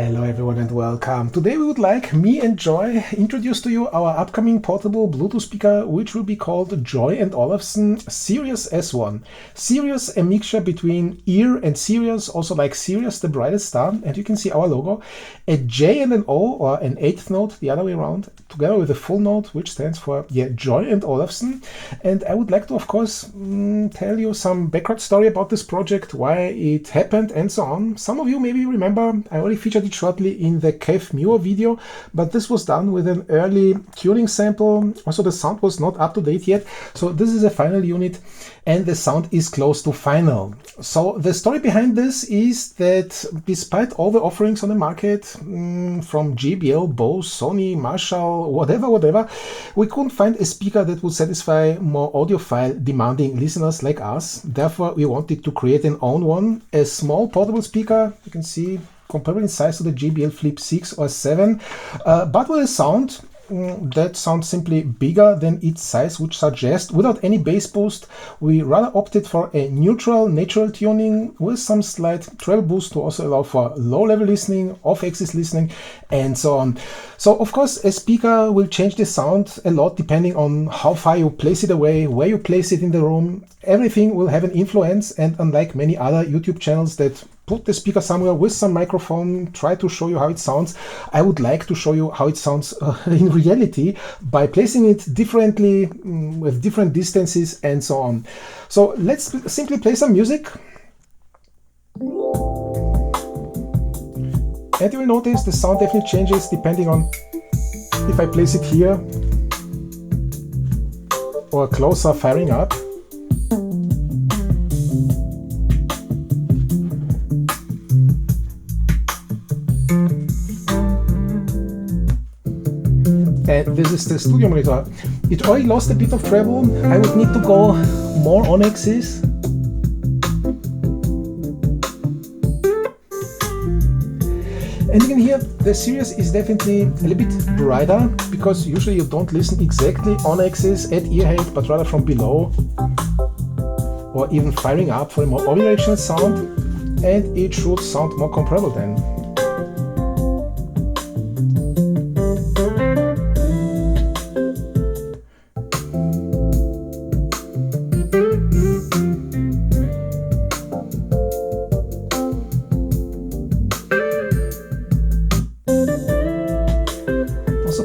Hello everyone and welcome. Today we would like me and Joy introduce to you our upcoming portable Bluetooth speaker, which will be called Joy&Oluv'Sone sEARius S1. sEARius, a mixture between ear and Sirius, also like Sirius the brightest star, and you can see our logo. A J and an O, or an eighth note the other way around, together with a full note, which stands for Joy&Oluv'Sone. And I would like to, of course, tell you some background story about this project, why it happened and so on. Some of you maybe remember I already featured it shortly in the Kev Muir video, but this was done with an early tuning sample. Also the sound was not up to date yet, so this is a final unit and the sound is close to final. So the story behind this is that despite all the offerings on the market, from JBL, Bose, Sony, Marshall, whatever, we couldn't find a speaker that would satisfy more audiophile demanding listeners like us. Therefore we wanted to create an own one, a small portable speaker, you can see comparable in size to the JBL Flip 6 or 7, but with a sound that sounds simply bigger than its size would suggest. Without any bass boost, we rather opted for a neutral, natural tuning with some slight treble boost to also allow for low-level listening, off-axis listening, and so on. So, of course, a speaker will change the sound a lot depending on how far you place it away, where you place it in the room. Everything will have an influence, and unlike many other YouTube channels that put the speaker somewhere with some microphone, try to show you how it sounds, I would like to show you how it sounds in reality by placing it differently, with different distances and so on. So let's simply play some music. And you will notice the sound definitely changes depending on if I place it here or closer firing up. And this is the studio monitor. It already lost a bit of treble. I would need to go more on axis. And you can hear the sEARius is definitely a little bit brighter, because usually you don't listen exactly on axis at ear height, but rather from below, or even firing up for a more omnidirectional sound, and it should sound more comparable then.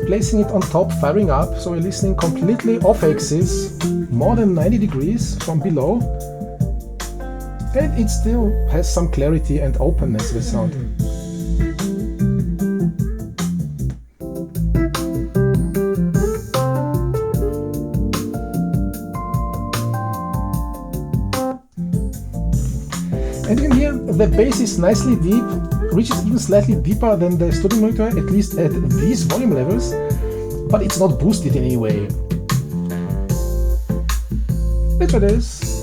Placing it on top, firing up, so we're listening completely off axis, more than 90 degrees from below, and it still has some clarity and openness with sound. And you can hear the bass is nicely deep, reaches even slightly deeper than the studio monitor, at least at these volume levels, but it's not boosted in any way. Let's try this.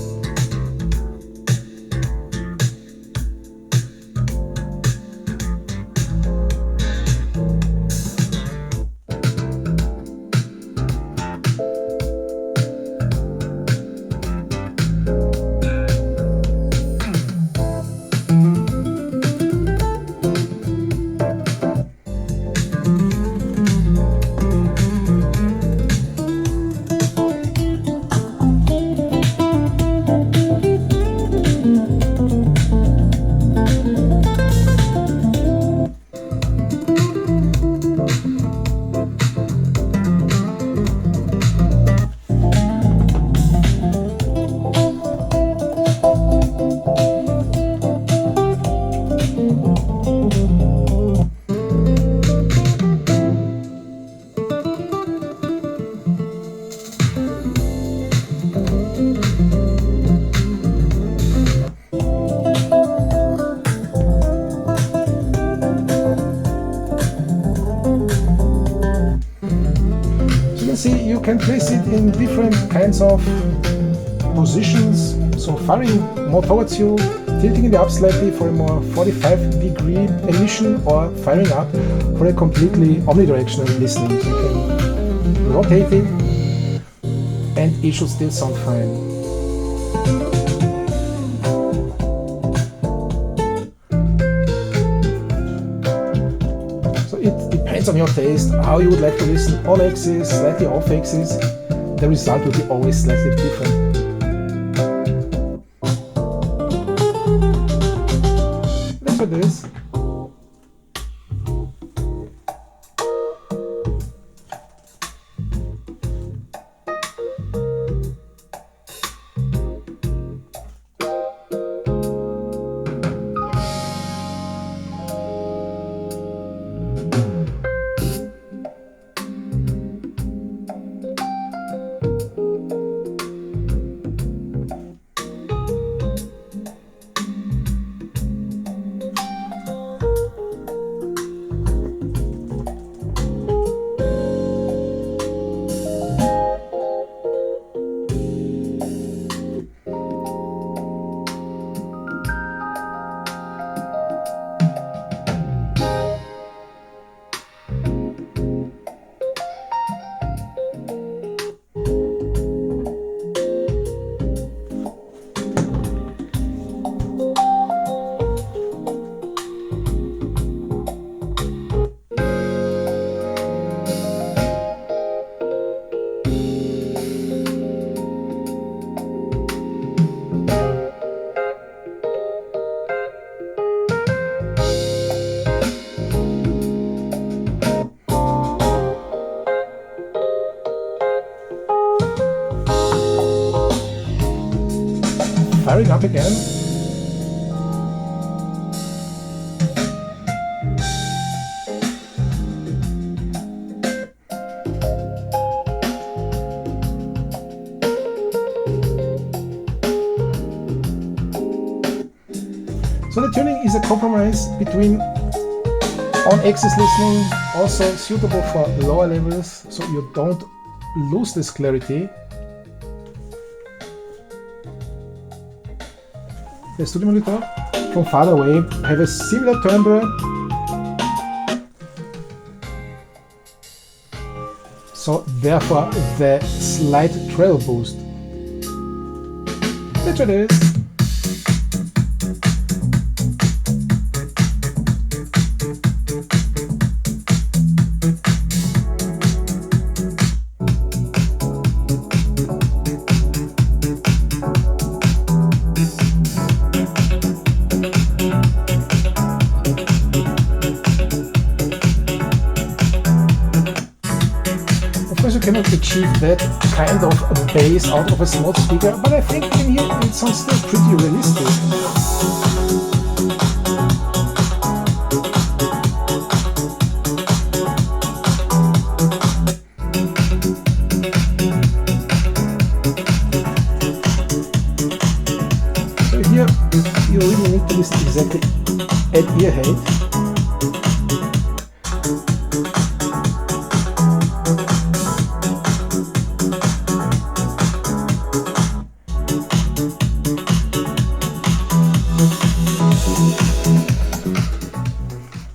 See, you can place it in different kinds of positions, so firing more towards you, tilting it up slightly for a more 45-degree emission, or firing up for a completely omnidirectional listening. So you can rotate it and it should still sound fine. on your taste, how you would like to listen, on axis, slightly off axis. The result will be always slightly different. Let's do this. Firing up again. So the tuning is a compromise between on-axis listening, also suitable for lower levels, so you don't lose this clarity. The studio monitor from far away have a similar timbre, so therefore the slight treble boost. Let's try this. You cannot achieve that kind of bass out of a small speaker, but I think in here it sounds still pretty realistic. So here you really need to listen exactly at ear height.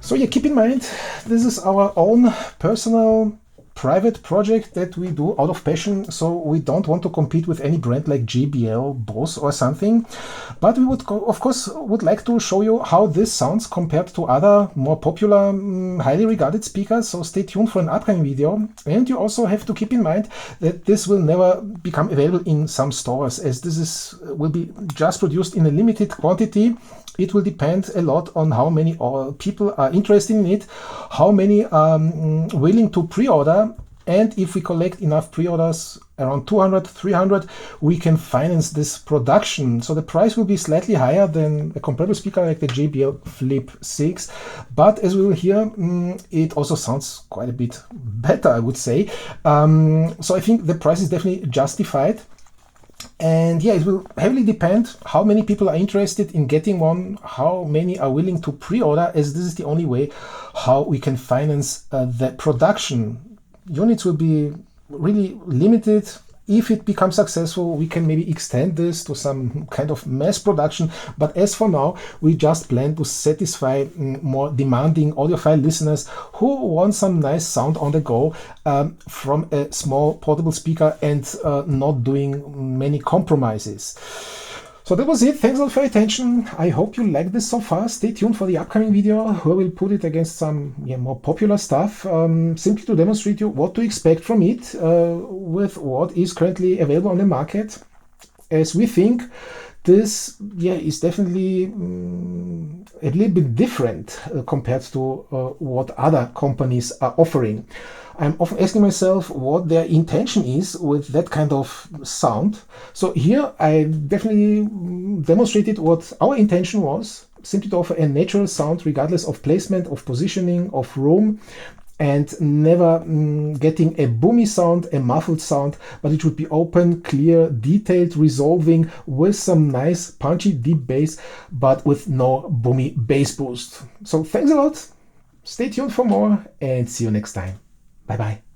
So yeah, keep in mind, this is our own personal private project that we do out of passion, so we don't want to compete with any brand like JBL, Bose or something, but we would of course would like to show you how this sounds compared to other more popular, highly regarded speakers, so stay tuned for an upcoming video. And you also have to keep in mind that this will never become available in some stores, as this will be just produced in a limited quantity. It will depend a lot on how many people are interested in it, how many are willing to pre-order, and if we collect enough pre-orders, around 200, 300, we can finance this production. So the price will be slightly higher than a comparable speaker like the JBL Flip 6, but as we will hear, it also sounds quite a bit better, I would say. So I think the price is definitely justified. And yeah, it will heavily depend how many people are interested in getting one, how many are willing to pre-order, as this is the only way how we can finance the production. Units will be really limited. If it becomes successful, we can maybe extend this to some kind of mass production. But as for now, we just plan to satisfy more demanding audiophile listeners who want some nice sound on the go from a small portable speaker and not doing many compromises. So that was it. Thanks a lot for your attention. I hope you liked this so far. Stay tuned for the upcoming video where we'll put it against some more popular stuff, simply to demonstrate you what to expect from it with what is currently available on the market, as we think this is definitely a little bit different compared to what other companies are offering. I'm often asking myself what their intention is with that kind of sound. So here I definitely demonstrated what our intention was, simply to offer a natural sound regardless of placement, of positioning, of room, and never getting a boomy sound, a muffled sound, but it should be open, clear, detailed, resolving with some nice punchy deep bass, but with no boomy bass boost. So thanks a lot, stay tuned for more, and see you next time. Bye bye.